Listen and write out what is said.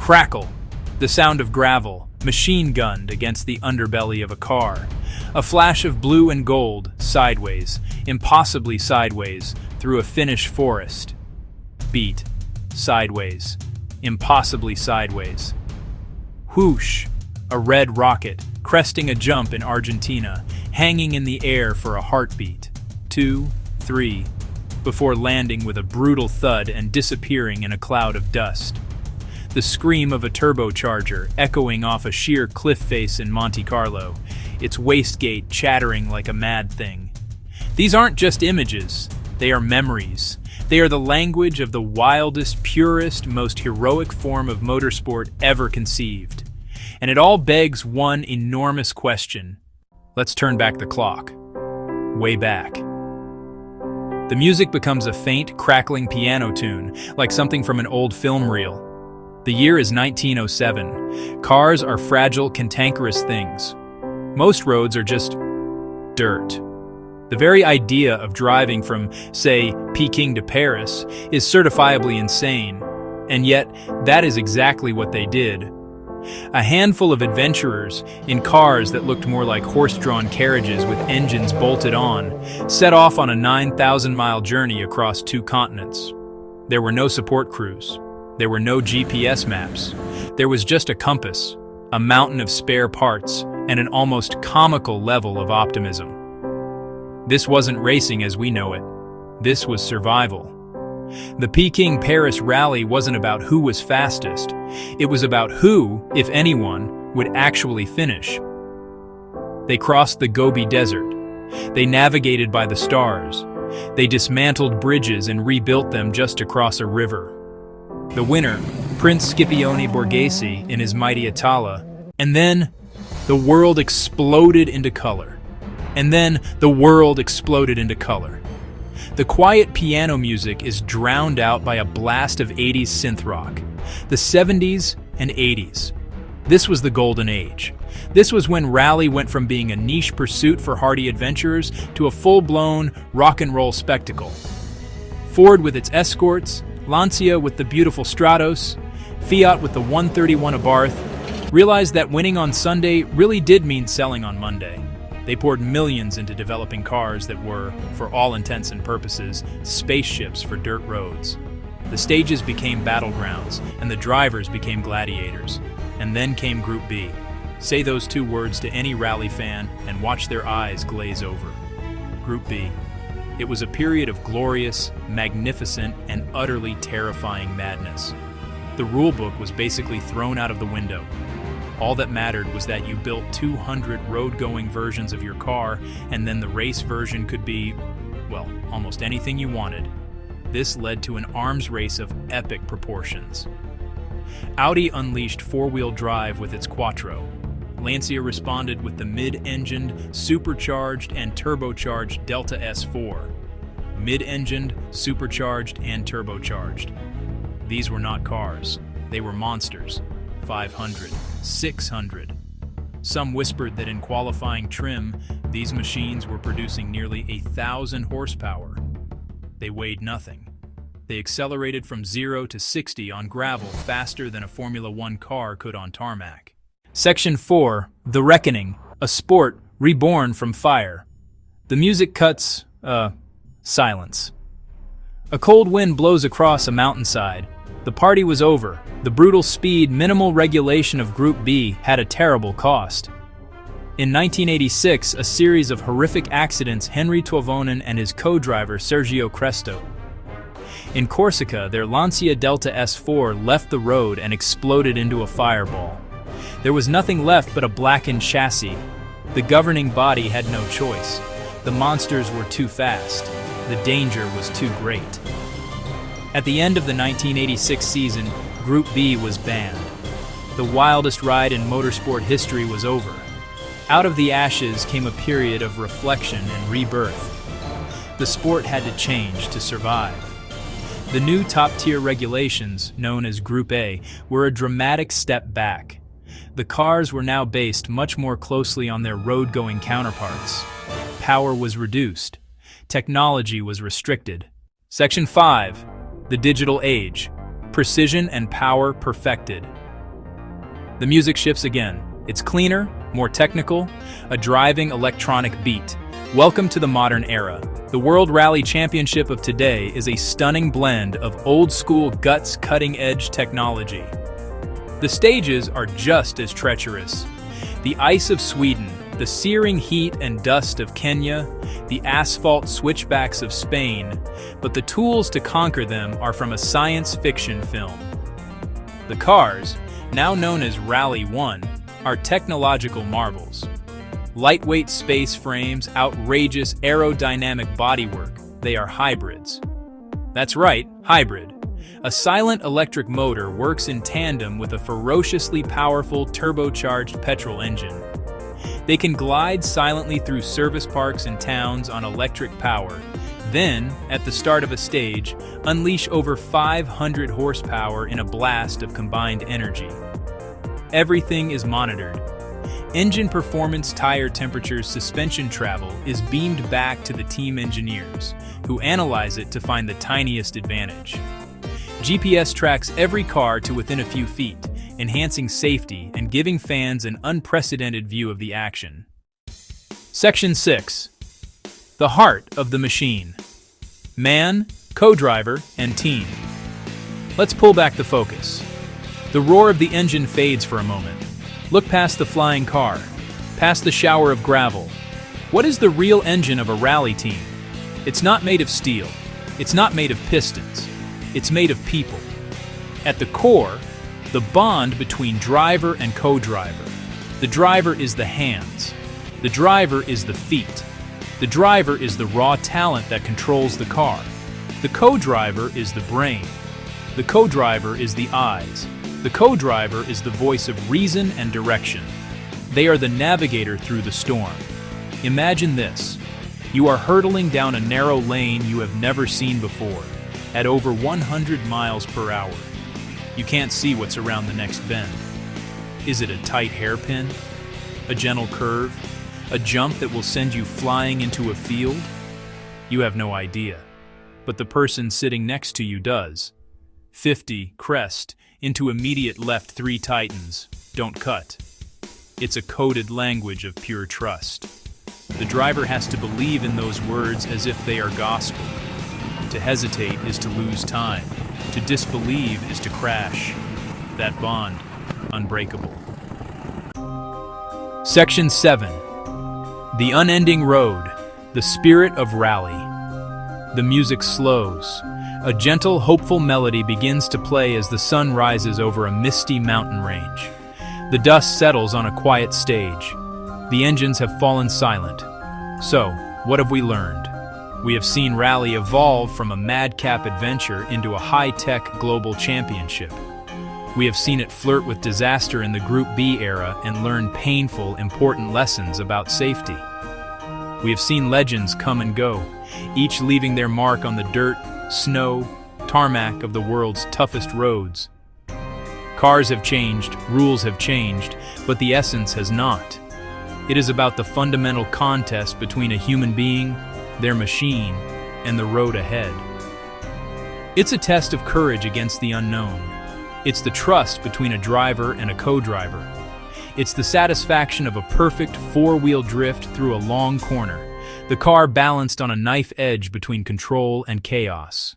Crackle, the sound of gravel, machine-gunned against the underbelly of a car. A flash of blue and gold, sideways, impossibly sideways, through a Finnish forest. Beat, sideways, impossibly sideways. Whoosh, a red rocket, cresting a jump in Argentina, hanging in the air for a heartbeat. 2, 3, before landing with a brutal thud and disappearing in a cloud of dust. The scream of a turbocharger echoing off a sheer cliff face in Monte Carlo, its wastegate chattering like a mad thing. These aren't just images, they are memories. They are the language of the wildest, purest, most heroic form of motorsport ever conceived. And it all begs one enormous question. Let's turn back the clock. Way back. The music becomes a faint, crackling piano tune, like something from an old film reel. The year is 1907. Cars are fragile, cantankerous things. Most roads are just dirt. The very idea of driving from, say, Peking to Paris is certifiably insane, and yet that is exactly what they did. A handful of adventurers, in cars that looked more like horse-drawn carriages with engines bolted on, set off on a 9,000-mile journey across 2 continents. There were no support crews. There were no GPS maps. There was just a compass, a mountain of spare parts, and an almost comical level of optimism. This wasn't racing as we know it. This was survival. The Peking-Paris rally wasn't about who was fastest. It was about who, if anyone, would actually finish. They crossed the Gobi Desert. They navigated by the stars. They dismantled bridges and rebuilt them just to cross a river. The winner, Prince Scipione Borghese in his mighty Atala. And then, the world exploded into color. And then, the world exploded into color. The quiet piano music is drowned out by a blast of 80s synth rock. The 70s and 80s. This was the golden age. This was when rally went from being a niche pursuit for hardy adventurers to a full-blown rock and roll spectacle. Ford with its Escorts, Lancia with the beautiful Stratos, Fiat with the 131 Abarth, realized that winning on Sunday really did mean selling on Monday. They poured millions into developing cars that were, for all intents and purposes, spaceships for dirt roads. The stages became battlegrounds, and the drivers became gladiators. And then came Group B. Say those 2 words to any rally fan and watch their eyes glaze over. Group B. It was a period of glorious, magnificent, and utterly terrifying madness. The rulebook was basically thrown out of the window. All that mattered was that you built 200 road-going versions of your car, and then the race version could be, well, almost anything you wanted. This led to an arms race of epic proportions. Audi unleashed 4-wheel drive with its Quattro. Lancia responded with the mid-engined, supercharged, and turbocharged Delta S4. Mid-engined, supercharged, and turbocharged. These were not cars. They were monsters. 500, 600. Some whispered that in qualifying trim, these machines were producing nearly 1,000 horsepower. They weighed nothing. They accelerated from 0 to 60 on gravel faster than a Formula One car could on tarmac. Section 4, The Reckoning, a sport reborn from fire. The music cuts, silence. A cold wind blows across a mountainside. The party was over. The brutal speed, minimal regulation of Group B had a terrible cost. In 1986, a series of horrific accidents Henri Toivonen and his co-driver Sergio Cresto. In Corsica, their Lancia Delta S4 left the road and exploded into a fireball. There was nothing left but a blackened chassis. The governing body had no choice. The monsters were too fast. The danger was too great. At the end of the 1986 season, Group B was banned. The wildest ride in motorsport history was over. Out of the ashes came a period of reflection and rebirth. The sport had to change to survive. The new top-tier regulations, known as Group A, were a dramatic step back. The cars were now based much more closely on their road-going counterparts. Power was reduced. Technology was restricted. Section 5. The digital age. Precision and power perfected. The music shifts again. It's cleaner, more technical, a driving electronic beat. Welcome to the modern era. The World Rally Championship of today is a stunning blend of old-school guts cutting-edge technology. The stages are just as treacherous. The ice of Sweden, the searing heat and dust of Kenya, the asphalt switchbacks of Spain, but the tools to conquer them are from a science fiction film. The cars, now known as Rally 1, are technological marvels. Lightweight space frames, outrageous aerodynamic bodywork, they are hybrids. That's right, hybrid. A silent electric motor works in tandem with a ferociously powerful turbocharged petrol engine. They can glide silently through service parks and towns on electric power, then, at the start of a stage, unleash over 500 horsepower in a blast of combined energy. Everything is monitored. Engine performance, tire temperatures, suspension travel is beamed back to the team engineers, who analyze it to find the tiniest advantage. GPS tracks every car to within a few feet, enhancing safety and giving fans an unprecedented view of the action. Section 6. The heart of the machine. Man, co-driver, and team. Let's pull back the focus. The roar of the engine fades for a moment. Look past the flying car, past the shower of gravel. What is the real engine of a rally team? It's not made of steel. It's not made of pistons. It's made of people. At the core, the bond between driver and co-driver. The driver is the hands. The driver is the feet. The driver is the raw talent that controls the car. The co-driver is the brain. The co-driver is the eyes. The co-driver is the voice of reason and direction. They are the navigator through the storm. Imagine this. You are hurtling down a narrow lane you have never seen before, at over 100 miles per hour. You can't see what's around the next bend. Is it a tight hairpin? A gentle curve? A jump that will send you flying into a field? You have no idea. But the person sitting next to you does. 50, crest, into immediate left 3 tightens, don't cut. It's a coded language of pure trust. The driver has to believe in those words as if they are gospel. To hesitate is to lose time. To disbelieve is to crash. That bond, unbreakable. Section 7. The unending road, the spirit of rally. The music slows. A gentle, hopeful melody begins to play as the sun rises over a misty mountain range. The dust settles on a quiet stage. The engines have fallen silent. So, what have we learned? We have seen rally evolve from a madcap adventure into a high-tech global championship. We have seen it flirt with disaster in the Group B era and learn painful, important lessons about safety. We have seen legends come and go, each leaving their mark on the dirt, snow, tarmac of the world's toughest roads. Cars have changed, rules have changed, but the essence has not. It is about the fundamental contest between a human being, their machine, and the road ahead. It's a test of courage against the unknown. It's the trust between a driver and a co-driver. It's the satisfaction of a perfect four-wheel drift through a long corner, the car balanced on a knife edge between control and chaos.